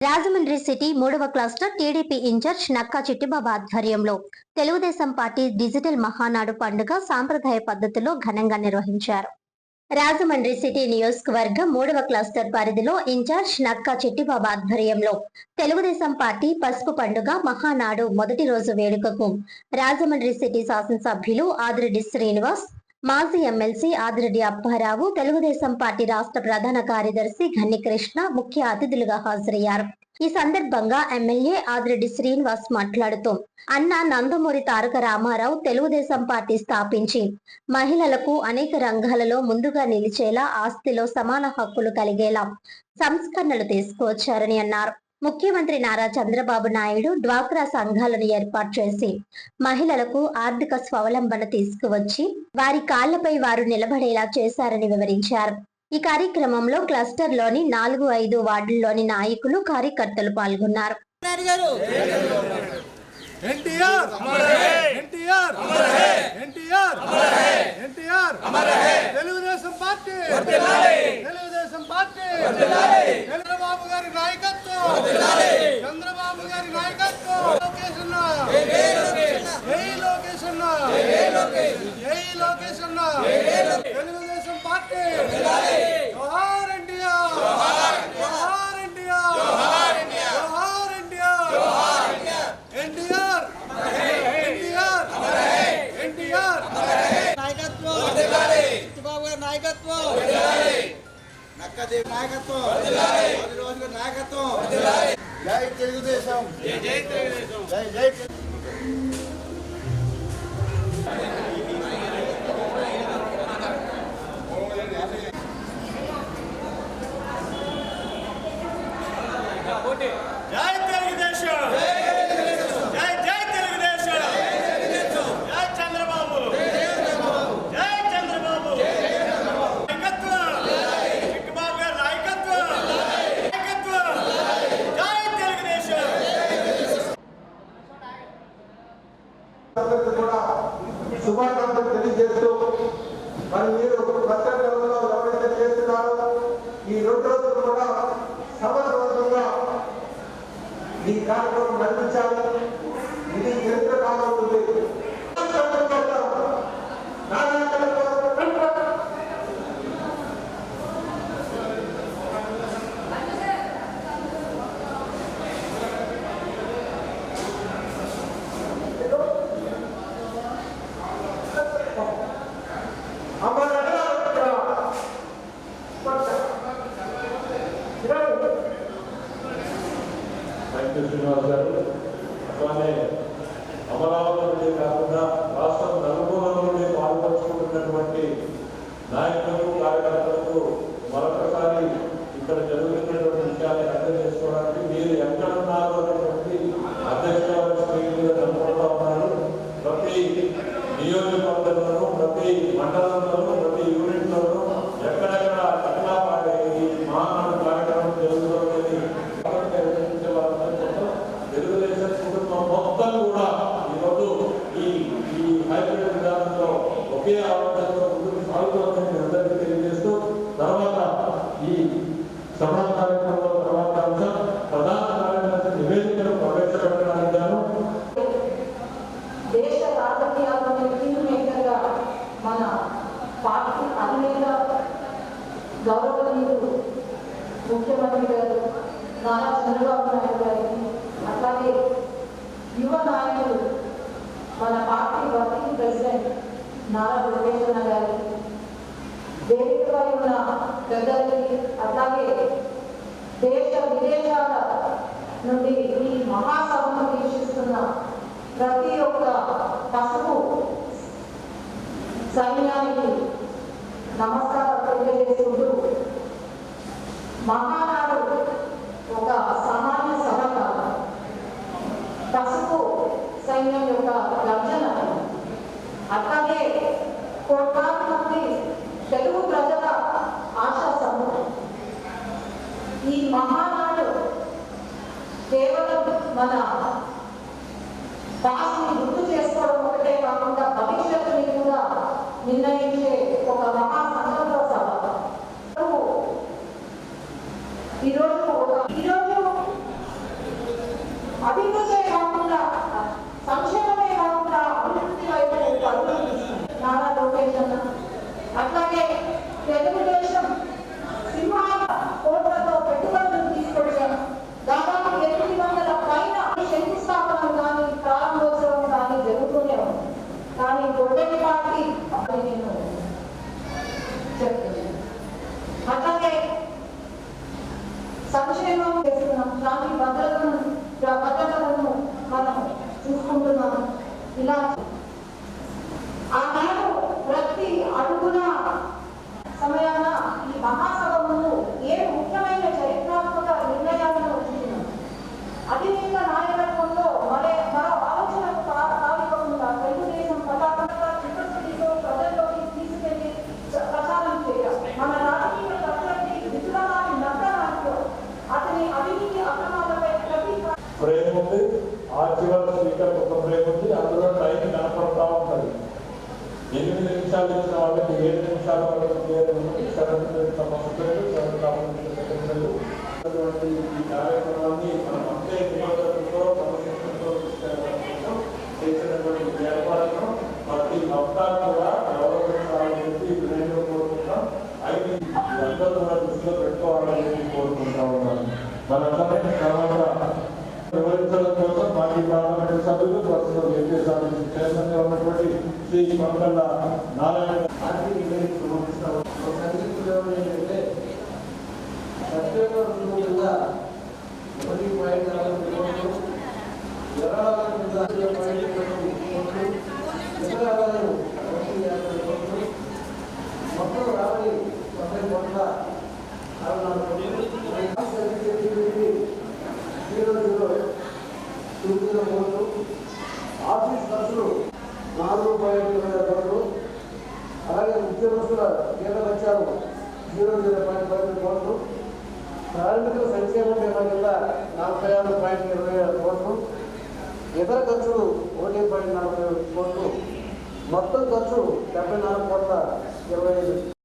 Rajahmundry city 3వ cluster TDP incharge Nakka Chittibabu ఆధ్వర్యంలో Telugu Desam party digital Mahanadu పండుగ సాంప్రదాయ పద్ధతిలో ఘనంగా నిర్వహించారు. రాజమండ్రి సిటీ నియోజకవర్గం 3వ క్లస్టర్ పరిధిలో ఇన్ఛార్జ్ నక్కా చిట్టిబాబు ఆధ్వర్యంలో తెలుగుదేశం పార్టీ పసుపు పండుగ మహానాడు మొదటి రోజు వేడుకకు రాజమండ్రి సిటీ శాసనసభ్యులు ఆదిరెడ్డి శ్రీనివాస్, మాజీ ఎమ్మెల్సీ ఆదిరెడ్డి అప్పారావు, తెలుగుదేశం పార్టీ రాష్ట్ర ప్రధాన కార్యదర్శి ఘన్ని కృష్ణ ముఖ్య అతిథులుగా హాజరయ్యారు. ఈ సందర్భంగా ఎమ్మెల్యే ఆదిరెడ్డి శ్రీనివాస్ మాట్లాడుతూ, అన్న నందమూరి తారక రామారావు తెలుగుదేశం పార్టీ స్థాపించి మహిళలకు అనేక రంగాలలో ముందుగా నిలిచేలా, ఆస్తిలో సమాన హక్కులు కలిగేలా సంస్కరణలు తీసుకువచ్చారని అన్నారు. ముఖ్యమంత్రి నారా చంద్రబాబు నాయుడు డ్వాక్రా సంఘాలను ఏర్పాటు చేసి మహిళలకు ఆర్థిక స్వావలంబన తీసుకువచ్చి వారి కాళ్లపై వారు నిలబడేలా చేశారని వివరించారు. ఈ కార్యక్రమంలో క్లస్టర్ లోని 4-5 వార్డుల్లోని నాయకులు, కార్యకర్తలు పాల్గొన్నారు. చంద్రబాబు గారి నాయకత్వం, చంద్రబాబు గారి నాయకత్వం, లోకేష్ అన్న, జై లోకేష్ అన్న, జై లోకేష్ అన్న, తెలుగుదేశం పార్టీ, జోహార్ ఇండియా, జోహార్ ఇండియా, జోహార్ ఇండియా, ఎన్టీఆర్, ఎన్టీఆర్, ఎన్టీఆర్ నాయకత్వం, చిట్టిబాబు గారి నాయకత్వం, నక్కదేవి నాయకత్వం, రోజు నాయకత్వం, జై తెలుగుదేశం, జై తెలుగుదేశం, జై జై శుభాకాంక్షలు తెలియజేస్తూ మరి మీరు పత్రికలలో ఎవరైతే చేస్తున్నారో ఈ 2 రోజులు కూడా సమర్థవంతంగా ఈ కార్యక్రమం నడిపించాలి. ఇది చరిత్ర కావాల్సింది. శ్రీనివాస్ గారు అట్లానే అమరావతి కాకుండా రాష్ట్రం నలుమూలల నుండి పాల్పంచుకుంటున్నటువంటి నాయకులకు, కార్యకర్తలకు మరొకసారి ఇక్కడ జరుగుతున్నటువంటి విషయాన్ని అర్థం చేసుకోవడానికి మీరు ఎక్కడున్నారు అనేటువంటి అధ్యక్షులు అనుకుంటా ఉన్నారు. ప్రతి నియోజకవర్గంలోనూ, ప్రతి మండలంలోనూ, ప్రతి యూనిట్లోనూ ఎక్కడెక్కడ ఎట్లా ఈ మహానాడు కార్యక్రమం జరుగుతున్నది తెలుగుదేశం కుటుంబం మొత్తం కూడా ఈరోజు ఈ హైబ్రిడ్ విధానంలో ఒకే ఆలోచనలో ముందుకు సాగుతుందని అందరికీ తెలియజేస్తూ, తర్వాత ఈ సభా కార్యక్రమంలో తర్వాత అంశం ప్రధాన కార్యదర్శి నివేదికను ప్రవేశపెట్టడానికి గాను దేశ రాజకీయాలను తీవ్రంగా మన పార్టీ అధినేత గౌరవనీయులు ముఖ్యమంత్రి గారు నారా చంద్రబాబు నాయుడు గారికి, అట్లాగే యువ నాయకులు మన party working president Nara Lokesh అన్న గారికి, వేదికపై ఉన్న పెద్దలకి, అట్లాగే దేశ విదేశాల నుండి ఈ మహాసభను వీక్షిస్తున్న ప్రతి ఒక్క పసుపు సైన్యానికి నమస్కారం తెలియజేసుకుంటూ, మహానాడు ఒక సామాన్య సభ కాదు, పసుపు సైన్యం యొక్క గర్జన. అట్లాగే కోట్లాది మంది తెలుగు ప్రజల ఆశా సమూహం. ఈ మహానాడు కేవలం మన పాస్ని గుర్తు చేసుకోవడం ఒకటే కాకుండా భవిష్యత్తుని కూడా నిర్ణయించే ఒక మహా సంకల్ప సభ. ఈరోజు ఫ్రేమ్ ఉంది, ఆ చివరి స్పీకర్ ఒక ఫ్రేమ్ ఉంది, అందులో టైం కనపడతా ఉంటుంది. 8 నిమిషాలు ఇచ్చిన వాళ్ళకి 7 నిమిషాల వరకు ఈ కార్యక్రమాన్ని మనం అంతే నియోజకవర్గంలో క్రమశిక్షణతో చేసినటువంటి ఏర్పాటును ప్రతి భక్తాన్ని కూడా గౌరవించాలని చెప్పి వినయంగా కోరుకుంటాం. అయితే అందరూ కూడా దృష్టిలో పెట్టుకోవాలని చెప్పి కోరుకుంటా ఉన్నాను. మనందరినీ తర్వాత వివరించడం కోసం మాజీ పార్లమెంట్ సభ్యులు ప్రస్తుతం ఏపీఎస్ఆర్టీ చైర్మన్ గా ఉన్నటువంటి శ్రీ కొండల నారాయణ సెప్టెంబర్ 2 కింద 1.4 కోట్లు, జనవరి కింద 1.2 కోట్లు, ఫిబ్రవరి 1.50 కోట్లు, మొత్తం రాబడి 90.64 కోట్లు. కోట్లు, ఆఫీస్ ఖర్చులు 4.20 కోట్లు, అలాగే ఉద్యోగస్తుల జీతభత్యాలు 0.15 కోట్లు, కార్మికుల సంక్షేమ బీమా కింద 46.27 కోట్లు, ఇతర ఖర్చులు 1.40 కోట్లు, మొత్తం ఖర్చు 74.25